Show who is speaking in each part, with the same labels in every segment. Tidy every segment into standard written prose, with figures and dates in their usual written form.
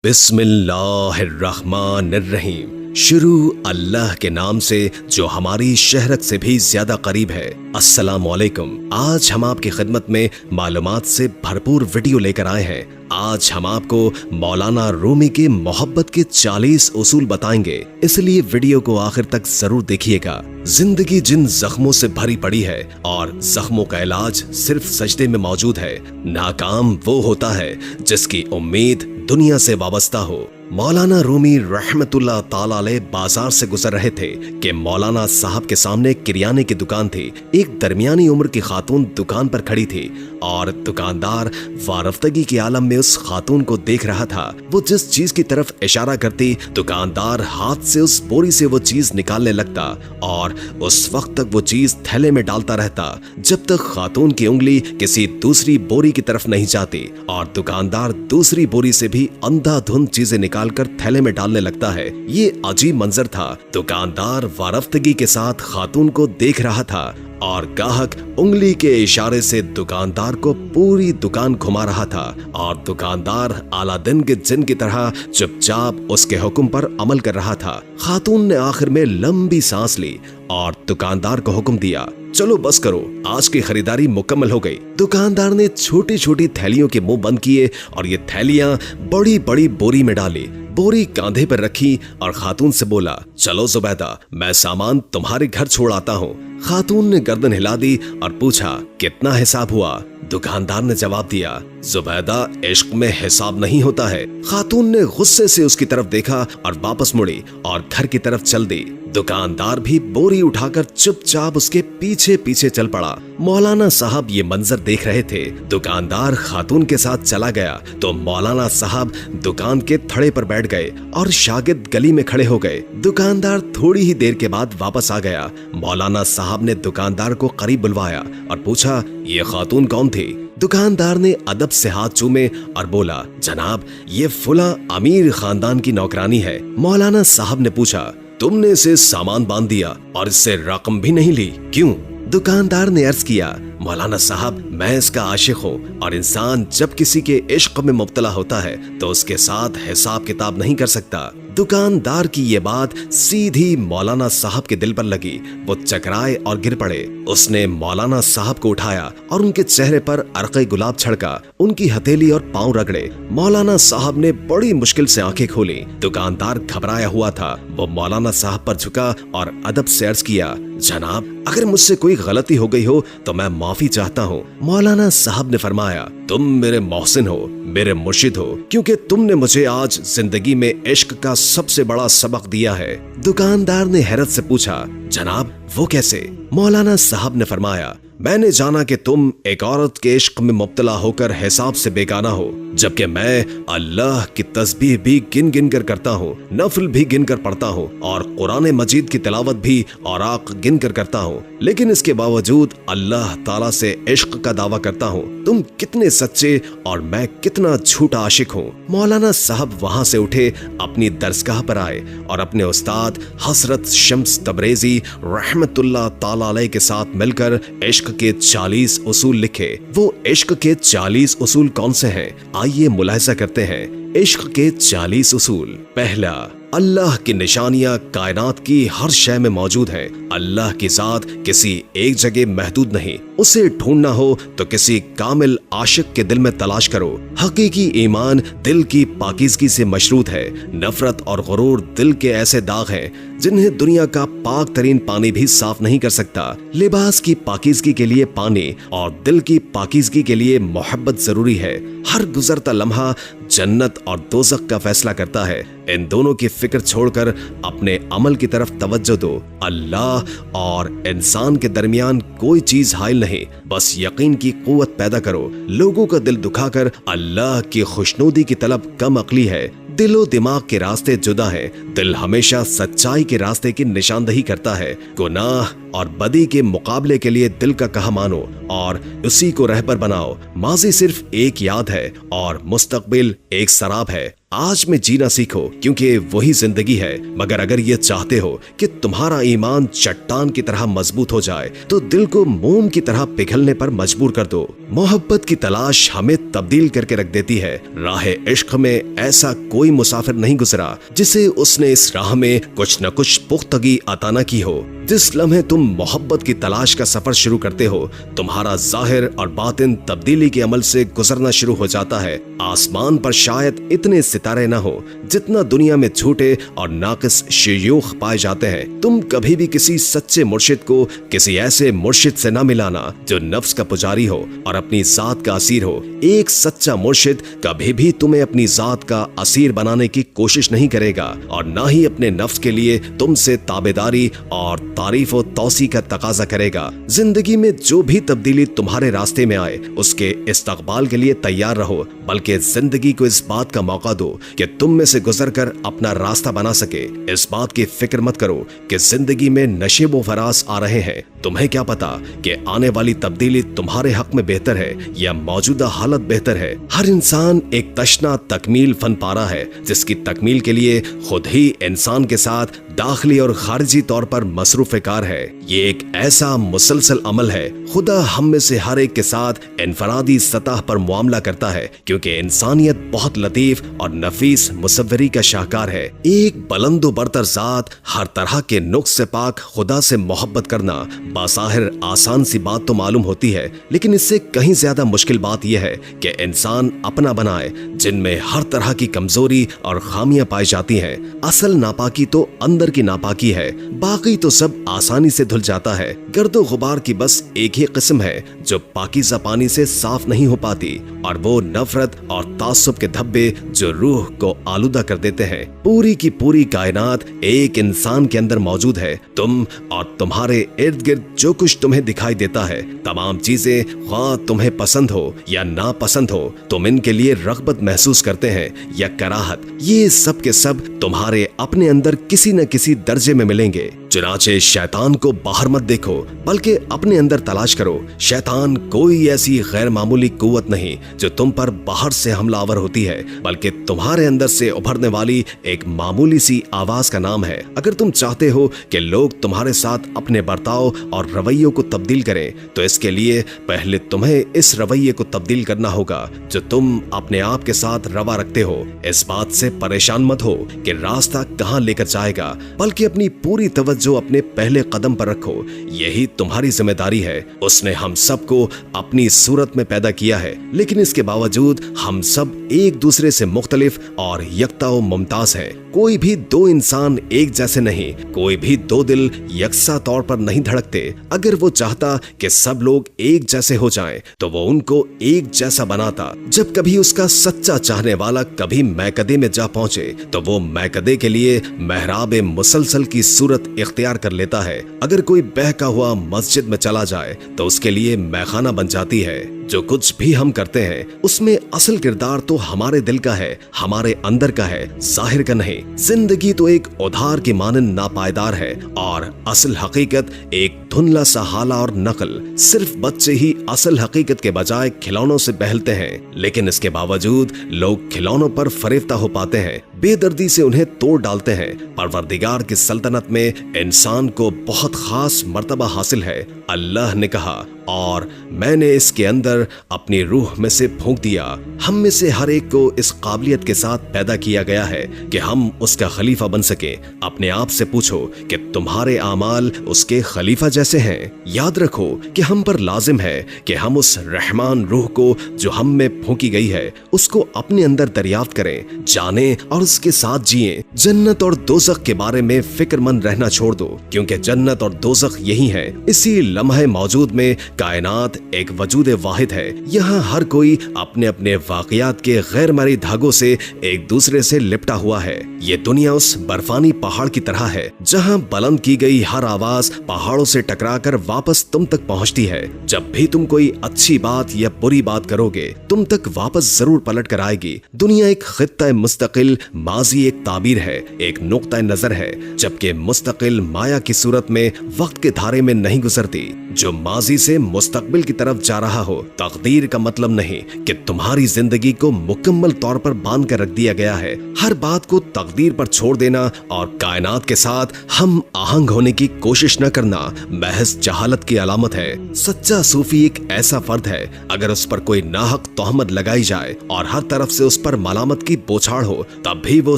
Speaker 1: बिस्मिल्लाहिर्रहमानिर्रहीम। शुरू अल्लाह के नाम से जो हमारी शहरत से भी ज्यादा करीब है। अस्सलाम वालेकुम। आज हम आपकी खिदमत में मालूमात से भरपूर वीडियो लेकर आए हैं। आज हम आपको मौलाना रूमी की मोहब्बत के 40 उसूल बताएंगे, इसलिए वीडियो को आखिर तक जरूर देखिएगा। जिंदगी जिन जख्मों से भरी पड़ी है और जख्मों का इलाज सिर्फ सजदे में मौजूद है। नाकाम वो होता है जिसकी उम्मीद दुनिया से वाबस्ता हो। मौलाना रूमी रहमतुल्लाह ताला अलैह बाजार से गुजर रहे थे कि मौलाना साहब के सामने किरियाने की दुकान थी। एक दरमियानी उम्र की खातून दुकान पर खड़ी थी और दुकानदार वारफ्तगी के आलम में उस खातून को देख रहा था। वो जिस चीज की तरफ इशारा करती, दुकानदार हाथ से उस बोरी से वो चीज निकालने लगता और उस वक्त तक वो चीज थैले में डालता रहता जब तक खातून की उंगली किसी दूसरी बोरी की तरफ नहीं जाती, और दुकानदार दूसरी बोरी से भी अंधाधुंध चीजें निकालकर थैले में डालने लगता है। ये अजीब मंजर था। दुकानदार वारफ्तगी के साथ खातून को देख रहा था और गाहक उंगली के इशारे से दुकानदार को पूरी दुकान घुमा रहा था, और दुकानदार अलादीन के जिन की तरह चुपचाप उसके हुक्म पर अमल कर रहा था। खातून ने आखिर में लंबी सांस ली और दुकानदार को हुक्म दिया, चलो बस करो, आज की खरीदारी मुकम्मल हो गई। दुकानदार ने छोटी छोटी थैलियों के मुंह बंद किए और ये थैलियां बड़ी बड़ी बोरी में डाली। बोरी कांधे पर रखी और खातून से बोला, चलो जुबैदा, मैं सामान तुम्हारे घर छोड़ आता हूँ। खातून ने गर्दन हिला दी और पूछा, कितना हिसाब हुआ? दुकानदार ने जवाब दिया, जुबैदा, इश्क में हिसाब नहीं होता है। खातून ने गुस्से से उसकी तरफ देखा और वापस मुड़ी और घर की तरफ चल दी। दुकानदार भी बोरी उठाकर चुपचाप उसके पीछे पीछे चल पड़ा। मौलाना साहब ये मंजर देख रहे थे। दुकानदार खातून के साथ चला गया तो मौलाना साहब दुकान के थड़े पर बैठ गए और शागिर्द गली में खड़े हो गए। दुकानदार थोड़ी ही देर के बाद वापस आ गया। मौलाना साहब ने दुकानदार को करीब बुलवाया और पूछा, ये खातून कौन थी? दुकानदार ने अदब से हाथ चूमे और बोला, जनाब, ये फुला अमीर खानदान की नौकरानी है। मौलाना साहब ने पूछा, तुमने इसे सामान बांध दिया और इससे रकम भी नहीं ली, क्यों? दुकानदार ने अर्ज किया, मौलाना साहब, मैं इसका आशिक हूँ और इंसान जब किसी के इश्क में मुब्तला होता है तो उसके साथ हिसाब किताब नहीं कर सकता। दुकानदार की ये बात सीधी मौलाना साहब के दिल पर लगी। वो चकराए और गिर पड़े। उसने मौलाना साहब को उठाया और उनके चेहरे पर अर्क़े गुलाब छिड़का, उनकी हथेली और पांव रगड़े। मौलाना साहब ने बड़ी मुश्किल से आंखें खोली। दुकानदार घबराया हुआ था। वो मौलाना साहब पर झुका और अदब से अर्ज किया, जनाब, अगर मुझसे कोई गलती हो गई हो तो मैं माफी चाहता हूँ। मौलाना साहब ने फरमाया, तुम मेरे मोहसिन हो, मेरे मुर्शिद हो, क्योंकि तुमने मुझे आज जिंदगी में इश्क का सबसे बड़ा सबक दिया है। दुकानदार ने हैरत से पूछा, जनाब, वो कैसे? मौलाना साहब ने फरमाया, मैंने जाना कि तुम एक औरत के इश्क में मुब्तला होकर हिसाब से बेगाना हो, जबकि मैं अल्लाह की तस्बीह भी गिन गिन कर करता हूँ, नफल भी गिन कर पढ़ता हूँ और कुरान मजीद की तिलावत भी औराक गिन कर करता हूँ, लेकिन इसके बावजूद अल्लाह ताला से इश्क का दावा करता हूँ। तुम कितने सच्चे और मैं कितना झूठा आशिक हूँ। मौलाना साहब वहाँ से उठे, अपनी दरसगाह पर आए और अपने उस्ताद हजरत शम्स तबरेजी रहमतुल्लाह ताला अलैह के साथ मिलकर इश्क के 40 उसूल लिखे। वो इश्क के 40 उसूल कौन से हैं? आइए मुलाहिजा करते हैं। इश्क के 40 उसूल। पहला, अल्लाह की निशानियां कायनात की हर शय में मौजूद हैं। अल्लाह की जात किसी एक जगह महदूद नहीं। उसे ढूंढना हो तो किसी कामिल आशिक के दिल में तलाश करो। हकीकी ईमान दिल की पाकीज़गी से मशरूत है। नफरत और गुरूर दिल के ऐसे दाग हैं जिन्हें दुनिया का पाक तरीन पानी भी साफ नहीं कर सकता। लिबास की पाकीज़गी के लिए पानी और दिल की पाकीज़गी के लिए मोहब्बत जरूरी है। हर गुजरता लम्हा जन्नत और दोज़ख का फैसला करता है। इन दोनों की फिक्र छोड़कर अपने अमल की तरफ तवज्जो दो। अल्लाह और इंसान के दरमियान कोई चीज हाइल नहीं, बस यकीन की कुव्वत पैदा करो। लोगों का दिल दुखाकर अल्लाह की खुशनुदी की तलब कम अक्ली है। दिलो दिमाग के रास्ते जुदा हैं। दिल हमेशा सच्चाई के रास्ते की निशानदही करता है। गुनाह और बदी के मुकाबले के लिए दिल का कहा मानो और उसी को रहबर बनाओ। माजी सिर्फ एक याद है और मुस्तकबिल एक सराब है। आज में जीना सीखो, क्योंकि वही जिंदगी है। मगर अगर ये चाहते हो कि तुम्हारा ईमान चट्टान की तरह मजबूत हो जाए तो दिल को मोम की तरह पिघलने पर मजबूर कर दो। मोहब्बत की तलाश हमें तब्दील करके रख देती है। राह इश्क में ऐसा कोई मुसाफिर नहीं गुजरा जिसे उसने इस राह में कुछ न कुछ पुख्तगी अता न की हो। जिस लम्हे तुम मोहब्बत की तलाश का सफर शुरू करते हो, तुम्हारा जाहिर और बातिन तब्दीली के अमल से गुजरना शुरू हो जाता है। आसमान पर शायद इतने सितारे न हो जितना दुनिया में झूठे और नाकिस शयूख पाए जाते हैं। तुम कभी भी किसी सच्चे मुर्शिद को किसी ऐसे मुर्शिद से न मिलाना जो नफ्स का पुजारी हो और अपनी जात का असीर हो। एक सच्चा मुर्शिद कभी भी तुम्हें अपनी जात का असीर बनाने की कोशिश नहीं करेगा और न ही अपने नफ्स के लिए तुमसे ताबेदारी और तारीफ और तौसी का तकाजा करेगा। जिंदगी में जो भी तब्दीली तुम्हारे रास्ते में आए उसके इस्तकबाल के लिए तैयार रहो, बल्कि जिंदगी को इस बात का मौका दो कि तुम में से गुजरकर अपना रास्ता बना सके। इस बात की फिक्र मत करो कि जिंदगी में नशेब व फराज आ रहे हैं। तुम्हें क्या पता कि आने वाली तब्दीली तुम्हारे हक में बेहतर है या मौजूदा हालत बेहतर है। हर इंसान एक तशना तकमील फन पारा है, जिसकी तकमील के लिए खुद ही इंसान के साथ दाखिली और खारिजी तौर पर मसरूफ कार है। ये एक ऐसा मुसलसल अमल है। खुदा हम में से हर एक के साथ इनफरादी सतह पर मुआमला करता है, क्योंकि इंसानियत बहुत लतीफ और नफीस मुसव्वरी का शाहकार है। एक बुलंद बरतर जात हर तरह के नुक्स से पाक खुदा से मोहब्बत करना बासाहिर आसान सी बात तो मालूम होती है, लेकिन इससे कहीं ज्यादा मुश्किल बात यह है कि इंसान अपना बनाए जिनमें हर तरह की कमजोरी और खामियां पाई जाती हैं। असल नापाकी तो अंदर की नापाकी है, बाकी तो सब आसानी से धुल जाता है। गर्दो गुबार की बस एक ही किस्म है जो पाकीज़ा पानी से साफ नहीं हो पाती, और वो नफरत और तासुब के धब्बे जो रूह को आलूदा कर देते हैं। पूरी की पूरी कायनात एक इंसान के अंदर मौजूद है। तुम और तुम्हारे इर्द गिर्द जो कुछ तुम्हें दिखाई देता है, तमाम चीजें ख्वाह तुम्हें पसंद हो या नापसंद हो, तुम इनके लिए रग़बत महसूस करते हैं या कराहत, ये सब के सब तुम्हारे अपने अंदर किसी न किसी दर्जे में मिलेंगे। चुनाचे शैतान को बाहर मत देखो, बल्कि अपने अंदर तलाश करो। शैतान कोई ऐसी गैर मामूली कुव्वत नहीं जो तुम पर बाहर से हमलावर होती है, बल्कि तुम्हारे अंदर से उभरने वाली एक मामूली सी आवाज का नाम है। अगर तुम चाहते हो कि लोग तुम्हारे साथ अपने बर्ताव और रवैयों को तब्दील करें, तो इसके लिए पहले तुम्हें इस रवैये को तब्दील करना होगा जो तुम अपने आप के साथ रवा रखते हो। इस बात से परेशान मत हो कि रास्ता कहाँ लेकर जाएगा, बल्कि अपनी पूरी तवज्जो अपने पहले कदम पर रखो। यही तुम्हारी जिम्मेदारी है। उसने हम सबको अपनी सूरत में पैदा किया है, लेकिन इसके बावजूद हम सब एक दूसरे से मुख्तलिफ और यकता व मुमताज हैं। कोई भी दो इंसान एक जैसे नहीं, कोई भी दो दिल यकसा तौर पर नहीं धड़कते। अगर वो चाहता कि सब लोग एक जैसे हो जाएं, तो वो उनको एक जैसा बनाता। जब कभी उसका सच्चा चाहने वाला कभी मैकदे में जा पहुंचे, तो वो मैकदे के लिए महराब मुसलसल की सूरत इख्तियार कर लेता है। अगर कोई बहका हुआ मस्जिद में चला जाए, तो उसके लिए मैखाना बन जाती है। जो कुछ भी हम करते हैं, उसमें असल किरदार तो हमारे दिल का है, हमारे अंदर का है, जाहिर का नहीं। जिंदगी तो एक उधार की मानंद नापायदार है, और असल हकीकत एक धुंधला सा हाला और नकल। सिर्फ बच्चे ही असल हकीकत के बजाय खिलौनों से बहलते हैं, लेकिन इसके बावजूद लोग खिलौनों पर फरेफ्ता हो पाते हैं, बेदर्दी से उन्हें तोड़ डालते हैं। परवरदिगार की सल्तनत में इंसान को बहुत खास मर्तबा हासिल है। अल्लाह ने कहा, और मैंने इसके अंदर अपनी रूह में से फूंक दिया। हम में से हर एक को इस काबिलियत के साथ पैदा किया गया है कि हम उसका खलीफा बन सके। अपने आप से पूछो कि तुम्हारे आमाल उसके खलीफा जैसे हैं। याद रखो कि हम पर लाजिम है कि हम उस रहमान रूह को जो हम में फूंकी गई है, उसको अपने अंदर दरियाफ्त करें, जाने और उसके साथ जिए। जन्नत और दोज़ख के बारे में फिक्रमंद रहना छोड़ दो, क्योंकि जन्नत और दोज़ख यही है। इसी लम्हे मौजूद में कायनात एक वजूद वाहिद है। यहाँ हर कोई अपने अपने वाक़ियात के गैर मरी धागों से एक दूसरे से लिपटा हुआ है। ये दुनिया उस बर्फानी पहाड़ की तरह है, जहाँ बुलंद की गई हर आवाज पहाड़ों से टकराकर वापस तुम तक पहुँचती है। जब भी तुम कोई अच्छी बात या बुरी बात करोगे, तुम तक वापस जरूर पलट कर आएगी। दुनिया एक खित्ता मुस्तकिल, माजी एक ताबीर है, एक नुक्ता नजर है, जबकि मुस्तकिल माया की सूरत में वक्त के धारे में नहीं गुजरती। जो माजी से मुस्तकबिल की तरफ जा रहा हो। तकदीर का मतलब नहीं कि तुम्हारी जिंदगी को मुकम्मल तौर पर बांध कर रख दिया गया है। हर बात को तकदीर पर छोड़ देना और कायनात के साथ हम आहंग होने की कोशिश न करना महज जहालत की अलामत है। सच्चा सूफी एक ऐसा फर्द है, अगर उस पर कोई नाहक तोहमत लगाई जाए और हर तरफ से उस पर मलामत की बौछार हो, तब भी वो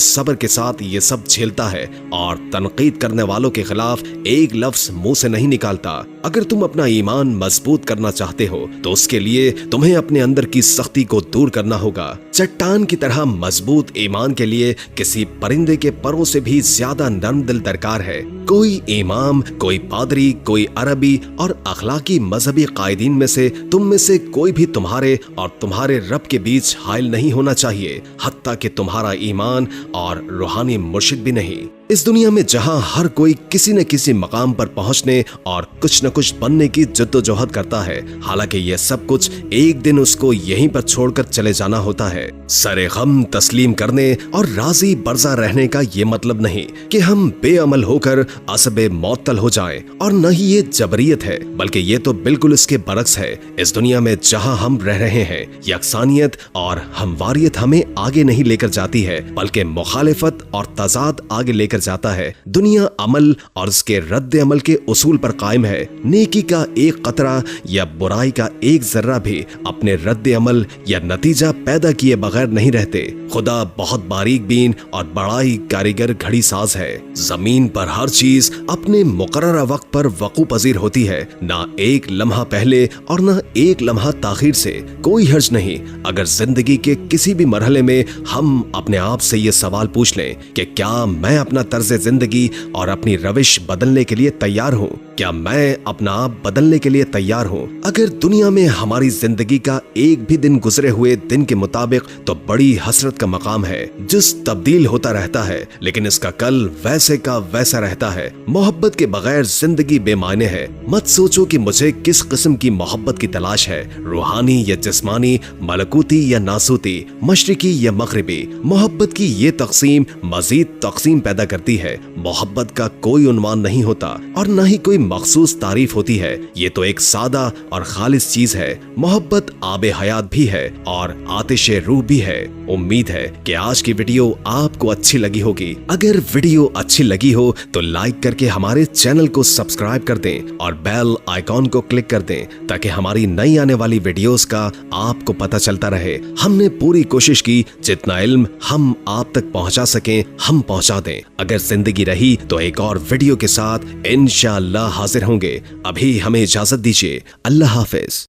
Speaker 1: सब्र के साथ ये सब झेलता है और तनकीद करने वालों के खिलाफ एक लफ्ज मुंह से नहीं निकालता। अगर तुम अपना ईमान मजबूत करना चाहते हो तो उसके लिए तुम्हें अपने अंदर की सख्ती को दूर करना होगा। चट्टान की तरह मजबूत ईमान के लिए किसी परिंदे के परों से भी ज्यादा नरम दिल दरकार है। कोई इमाम, कोई पादरी, कोई अरबी और अखलाकी मजहबी कायदीन में से तुम में से कोई भी तुम्हारे और तुम्हारे रब के बीच हाइल नहीं होना चाहिए, हत्ता कि तुम्हारा ईमान और रूहानी मुर्शिद भी नहीं। इस दुनिया में जहां हर कोई किसी न किसी मकाम पर पहुंचने और कुछ न कुछ बनने की जद्दोजहद करता है, हालांकि यह सब कुछ एक दिन उसको यहीं पर छोड़कर चले जाना होता है। सरे गम तस्लीम करने और राजी बरजा रहने का ये मतलब नहीं कि हम बेअमल होकर असबे मुअत्तल हो जाएं, और न ही ये जबरियत है, बल्कि ये तो बिल्कुल इसके बरक्स है। इस दुनिया में जहां हम रह रहे हैं, यकसानियत और हमवारियत हमें आगे नहीं लेकर जाती है, बल्कि मुखालिफत और तजाद आगे लेकर जाता है। दुनिया अमल और उसके रद्द अमल के उसूल पर कायम है। नेकी का एक कतरा या बुराई का एक जर्रा भी अपने रद्द अमल या नतीजा पैदा किए बगैर नहीं रहते। खुदा बहुत बारीक बीन और बड़ाई कारीगर घड़ी साज है। जमीन पर हर चीज अपने मुकर्रर वक्त पर वकू पजीर होती है, ना एक लम्हा पहले और ना एक लम्हा ताखीर से। कोई हर्ज नहीं अगर जिंदगी के किसी भी मरहले में हम अपने आप से ये सवाल पूछ लें कि क्या मैं अपना तर्ज जिंदगी और अपनी रविश बदलने के लिए तैयार हूँ? क्या मैं अपना आप बदलने के लिए तैयार हूँ? अगर दुनिया में हमारी जिंदगी का एक भी दिन गुजरे हुए दिन के मुताबिक तो बड़ी हसरत का मकाम है, जिस तब्दील होता रहता है, लेकिन इसका कल वैसे का वैसा रहता है। मोहब्बत के बगैर जिंदगी बेमायने है। मत सोचो कि मुझे किस किस्म की मोहब्बत की तलाश है, रूहानी या जिस्मानी, मलकूती या नासूती, मशरिकी या मगरिबी। मोहब्बत की ये तकसीम मजीद तकसीम पैदा करती है। मोहब्बत का कोई उन्वान नहीं होता और न ही कोई मखसूस तारीफ होती है। ये तो एक सादा और खालिस चीज है। मोहब्बत आबे हयात भी है और आतिशे रूह भी है। उम्मीद है कि आज की वीडियो आपको अच्छी लगी होगी। अगर वीडियो अच्छी लगी हो तो लाइक करके हमारे चैनल को सब्सक्राइब कर दें और बेल आइकॉन को क्लिक कर दें, ताकि हमारी नई आने वाली वीडियोस का आपको पता चलता रहे। हमने पूरी कोशिश की जितना इल्म हम आप तक पहुंचा सकें हम पहुंचा दें। अगर जिंदगी रही तो एक और वीडियो के साथ इंशाअल्लाह हाजिर होंगे। अभी हमें इजाजत दीजिए। अल्लाह हाफिज।